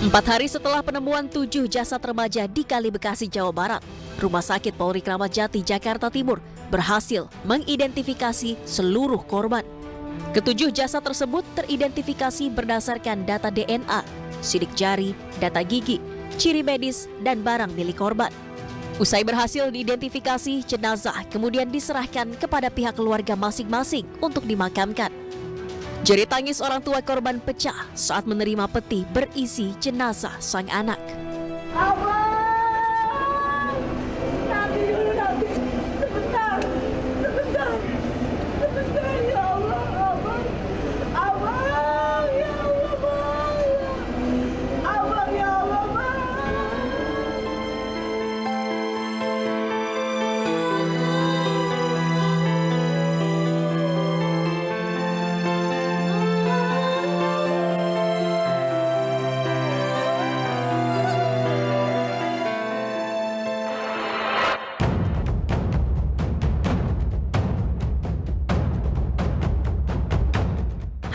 4 hari setelah penemuan 7 jasad remaja di Kali Bekasi, Jawa Barat, Rumah Sakit Polri Kramat Jati, Jakarta Timur berhasil mengidentifikasi seluruh korban. Ketujuh jasad tersebut teridentifikasi berdasarkan data DNA, sidik jari, data gigi, ciri medis, dan barang milik korban. Usai berhasil diidentifikasi, jenazah kemudian diserahkan kepada pihak keluarga masing-masing untuk dimakamkan. Jerit tangis orang tua korban pecah saat menerima peti berisi jenazah sang anak. Abang, nanti dulu nanti, sebentar, ya Allah, abang, ya Allah, abang, ya Allah, bang.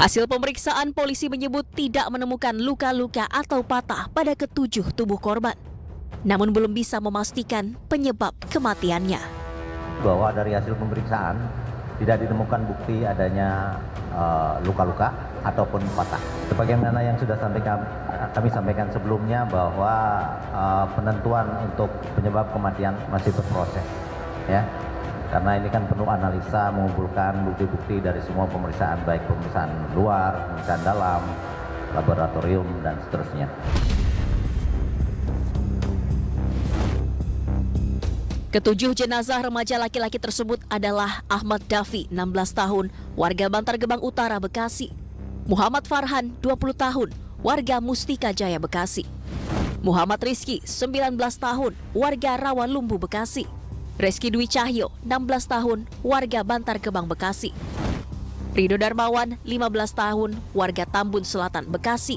Hasil pemeriksaan, polisi menyebut tidak menemukan luka-luka atau patah pada ketujuh tubuh korban. Namun belum bisa memastikan penyebab kematiannya. Bahwa dari hasil pemeriksaan tidak ditemukan bukti adanya luka-luka ataupun patah. Sebagaimana yang sudah kami sampaikan sebelumnya bahwa penentuan untuk penyebab kematian masih berproses, ya. Karena ini kan penuh analisa, mengumpulkan bukti-bukti dari semua pemeriksaan, baik pemeriksaan luar, pemeriksaan dalam, laboratorium, dan seterusnya. Ketujuh jenazah remaja laki-laki tersebut adalah Ahmad Dafi, 16 tahun, warga Bantar Gebang Utara, Bekasi. Muhammad Farhan, 20 tahun, warga Mustika Jaya, Bekasi. Muhammad Rizky, 19 tahun, warga Rawalumbu, Bekasi. Reski Dwi Cahyo, 16 tahun, warga Bantar Gebang, Bekasi. Rido Darmawan, 15 tahun, warga Tambun Selatan, Bekasi.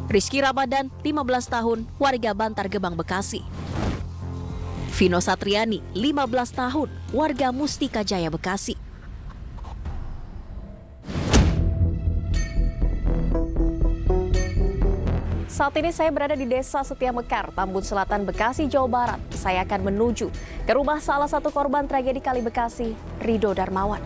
Rizky Ramadan, 15 tahun, warga Bantar Gebang, Bekasi. Vino Satriani, 15 tahun, warga Mustika Jaya, Bekasi. Saat ini saya berada di Desa Setia Mekar, Tambun Selatan, Bekasi, Jawa Barat. Saya akan menuju ke rumah salah satu korban tragedi Kali Bekasi, Rido Darmawan.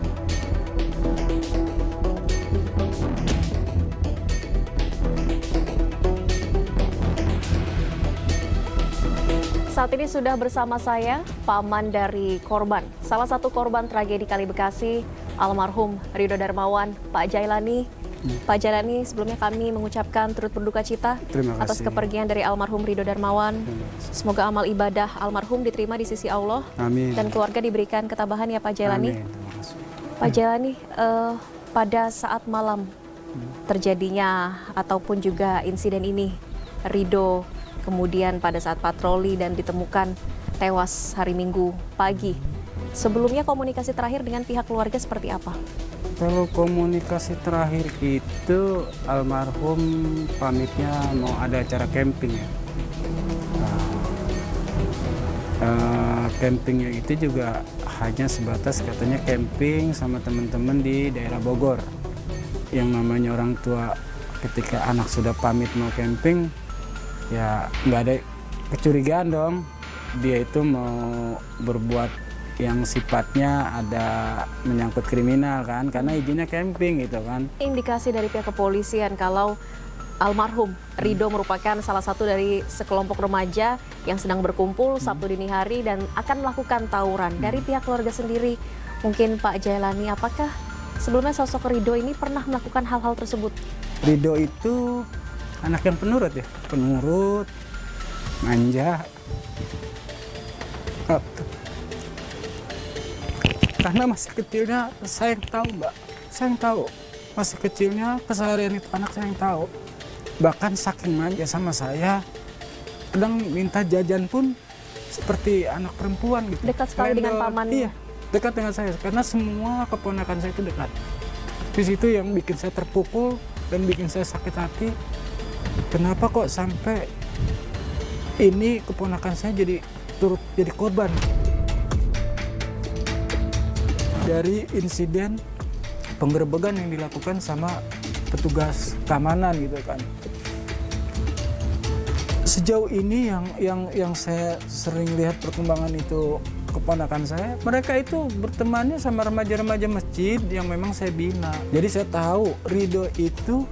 Saat ini sudah bersama saya paman dari korban, salah satu korban tragedi Kali Bekasi, almarhum Rido Darmawan, Pak Jailani. Pak Jailani, sebelumnya kami mengucapkan turut berduka cita atas kepergian dari almarhum Rido Darmawan. Semoga amal ibadah almarhum diterima di sisi Allah. Amin. Dan keluarga diberikan ketabahan ya Pak Jailani. Amin. Pak Jailani, pada saat malam terjadinya ataupun juga insiden ini, Rido kemudian pada saat patroli dan ditemukan tewas hari Minggu pagi. Sebelumnya komunikasi terakhir dengan pihak keluarga seperti apa? Kalau komunikasi terakhir itu almarhum pamitnya mau ada acara camping ya. Campingnya itu juga hanya sebatas katanya camping sama teman-teman di daerah Bogor. Yang namanya orang tua ketika anak sudah pamit mau camping, ya nggak ada kecurigaan dong. Dia itu mau berbuat yang sifatnya ada menyangkut kriminal kan, karena izinnya camping gitu kan. Indikasi dari pihak kepolisian kalau almarhum Rido merupakan salah satu dari sekelompok remaja yang sedang berkumpul Sabtu dini hari dan akan melakukan tawuran. Dari pihak keluarga sendiri, mungkin Pak Jailani, apakah sebelumnya sosok Rido ini pernah melakukan hal-hal tersebut? Rido itu anak yang penurut ya, penurut, manja. Karena masih kecilnya saya yang tahu, Mbak. Saya yang tahu. Masih kecilnya keseharian itu anak saya yang tahu. Bahkan saking manja sama saya, kadang minta jajan pun seperti anak perempuan gitu. Dekat sekali dengan pamannya. Iya, dekat dengan saya. Karena semua keponakan saya itu dekat. Di situ yang bikin saya terpukul dan bikin saya sakit hati. Kenapa kok sampai ini keponakan saya turut jadi korban? Dari insiden penggerebekan yang dilakukan sama petugas keamanan gitu kan. Sejauh ini yang saya sering lihat perkembangan itu keponakan saya, mereka itu bertemannya sama remaja-remaja masjid yang memang saya bina. Jadi saya tahu Ridho itu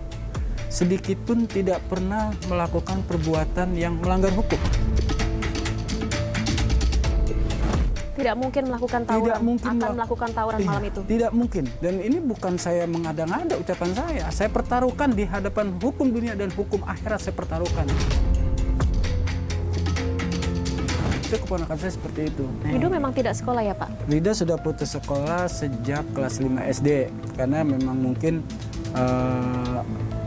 sedikit pun tidak pernah melakukan perbuatan yang melanggar hukum. Tidak mungkin melakukan tawuran, melakukan tawuran malam itu. Tidak mungkin. Dan ini bukan saya mengada-ngada ucapan saya. Saya pertaruhkan di hadapan hukum dunia dan hukum akhirat, saya pertaruhkan. Itu keponakan saya seperti itu. Ridho memang tidak sekolah ya Pak? Ridho sudah putus sekolah sejak kelas 5 SD karena memang mungkin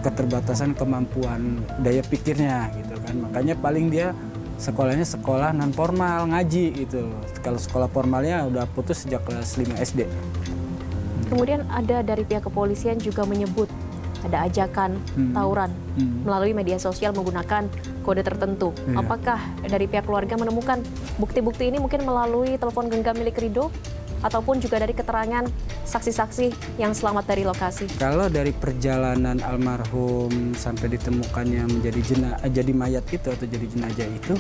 keterbatasan kemampuan daya pikirnya gitu kan. Makanya paling dia sekolahnya sekolah non formal, ngaji gitu. Kalau sekolah formalnya udah putus sejak kelas 5 SD. Kemudian ada dari pihak kepolisian juga menyebut ada ajakan tawuran melalui media sosial menggunakan kode tertentu. Iya. Apakah dari pihak keluarga menemukan bukti-bukti ini mungkin melalui telepon genggam milik Ridho ataupun juga dari keterangan saksi-saksi yang selamat dari lokasi? Kalau dari perjalanan almarhum sampai ditemukannya jadi mayat itu atau jadi jenazah itu,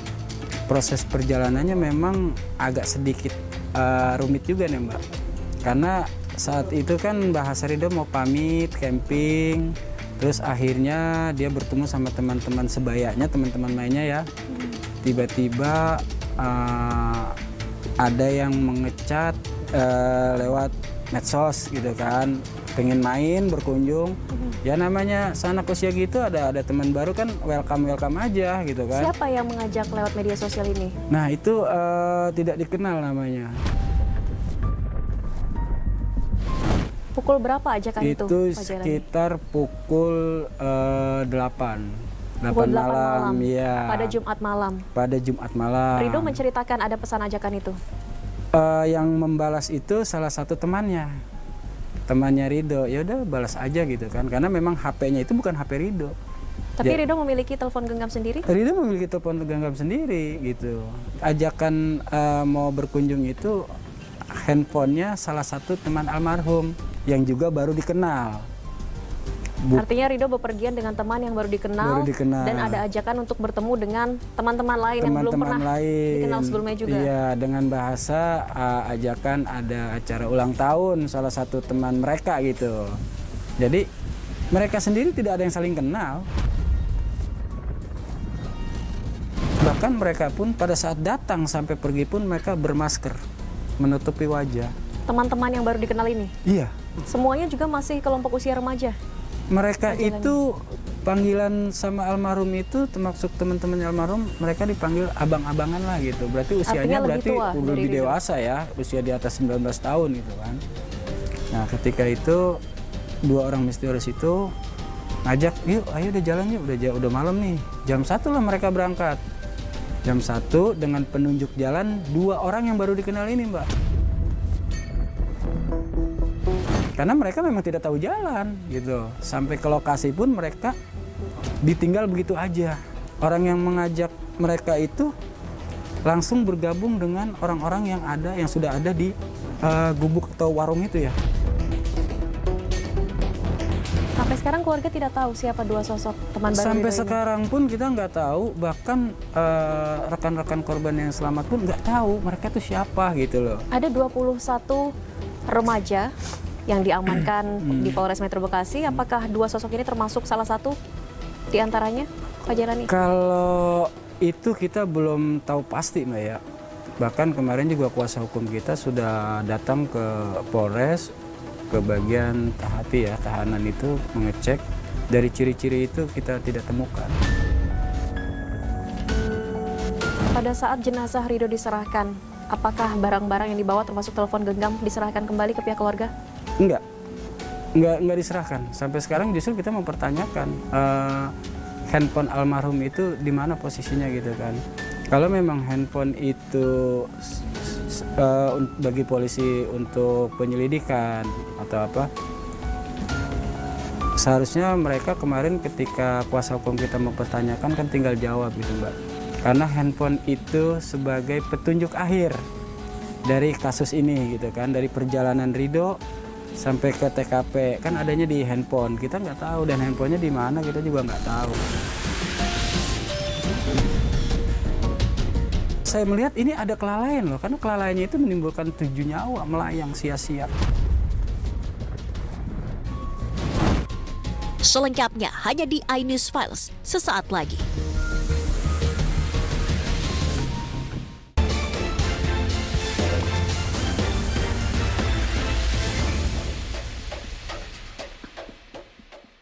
proses perjalanannya memang agak sedikit rumit juga nih Mbak. Karena saat itu kan bahasa Ridho mau pamit camping, terus akhirnya dia bertemu sama teman-teman sebayanya, teman-teman mainnya ya. Tiba-tiba ada yang mengecat lewat medsos gitu kan, pengen main berkunjung. Ya namanya sanak usia gitu, ada teman baru kan welcome aja gitu kan. Siapa yang mengajak lewat media sosial ini? Nah itu tidak dikenal namanya. Pukul berapa ajakan itu? Itu sekitar pukul 8 Pukul 8 malam, ya. Pada Jumat malam. Pada Jumat malam. Ridho menceritakan ada pesan ajakan itu. Yang membalas itu salah satu temannya Ridho. Ya udah balas aja gitu kan, karena memang HP-nya itu bukan HP Ridho. Tapi Ridho memiliki telepon genggam sendiri? Ridho memiliki telepon genggam sendiri gitu. Ajakan mau berkunjung itu handphonenya salah satu teman almarhum yang juga baru dikenal. Artinya Ridho bepergian dengan teman yang baru dikenal, dan ada ajakan untuk bertemu dengan teman-teman lain yang belum pernah dikenal sebelumnya juga. Iya, dengan bahasa ajakan ada acara ulang tahun salah satu teman mereka gitu. Jadi mereka sendiri tidak ada yang saling kenal. Bahkan mereka pun pada saat datang sampai pergi pun mereka bermasker, menutupi wajah. Teman-teman yang baru dikenal ini? Iya. Semuanya juga masih kelompok usia remaja? Mereka itu panggilan sama almarhum itu, termasuk teman-teman almarhum, mereka dipanggil abang-abangan lah gitu. Berarti usianya udah lebih dewasa ya, usia di atas 19 tahun gitu kan. Nah ketika itu dua orang misterius itu ngajak, yuk ayo udah jalan yuk, udah malam nih. Jam 1 lah mereka berangkat. Jam 1 dengan penunjuk jalan 2 orang yang baru dikenal ini Mbak. Karena mereka memang tidak tahu jalan gitu. Sampai ke lokasi pun mereka ditinggal begitu aja. Orang yang mengajak mereka itu langsung bergabung dengan orang-orang yang sudah ada di gubuk atau warung itu ya. Sampai sekarang keluarga tidak tahu siapa dua sosok teman baru Sampai Ridho sekarang pun kita nggak tahu. Bahkan rekan-rekan korban yang selamat pun nggak tahu mereka itu siapa gitu loh. Ada 21 remaja yang diamankan di Polres Metro Bekasi. Apakah dua sosok ini termasuk salah satu di antaranya, Pak Jailani? Kalau itu kita belum tahu pasti Mbak ya. Bahkan kemarin juga kuasa hukum kita sudah datang ke Polres, ke bagian tahanan itu mengecek. Dari ciri-ciri itu kita tidak temukan. Pada saat jenazah Ridho diserahkan, apakah barang-barang yang dibawa termasuk telepon genggam diserahkan kembali ke pihak keluarga? Enggak diserahkan. Sampai sekarang justru kita mempertanyakan handphone almarhum itu di mana posisinya gitu kan. Kalau memang handphone itu bagi polisi untuk penyelidikan atau apa, seharusnya mereka kemarin ketika kuasa hukum kita mempertanyakan kan tinggal jawab gitu Mbak. Karena handphone itu sebagai petunjuk akhir dari kasus ini gitu kan, dari perjalanan Ridho sampai ke TKP kan adanya di handphone. Kita nggak tahu dan handphonenya di mana kita juga nggak tahu. Saya melihat ini ada kelalaian loh, karena kelalaiannya itu menimbulkan 7 nyawa melayang sia-sia. Selengkapnya hanya di iNews Files sesaat lagi.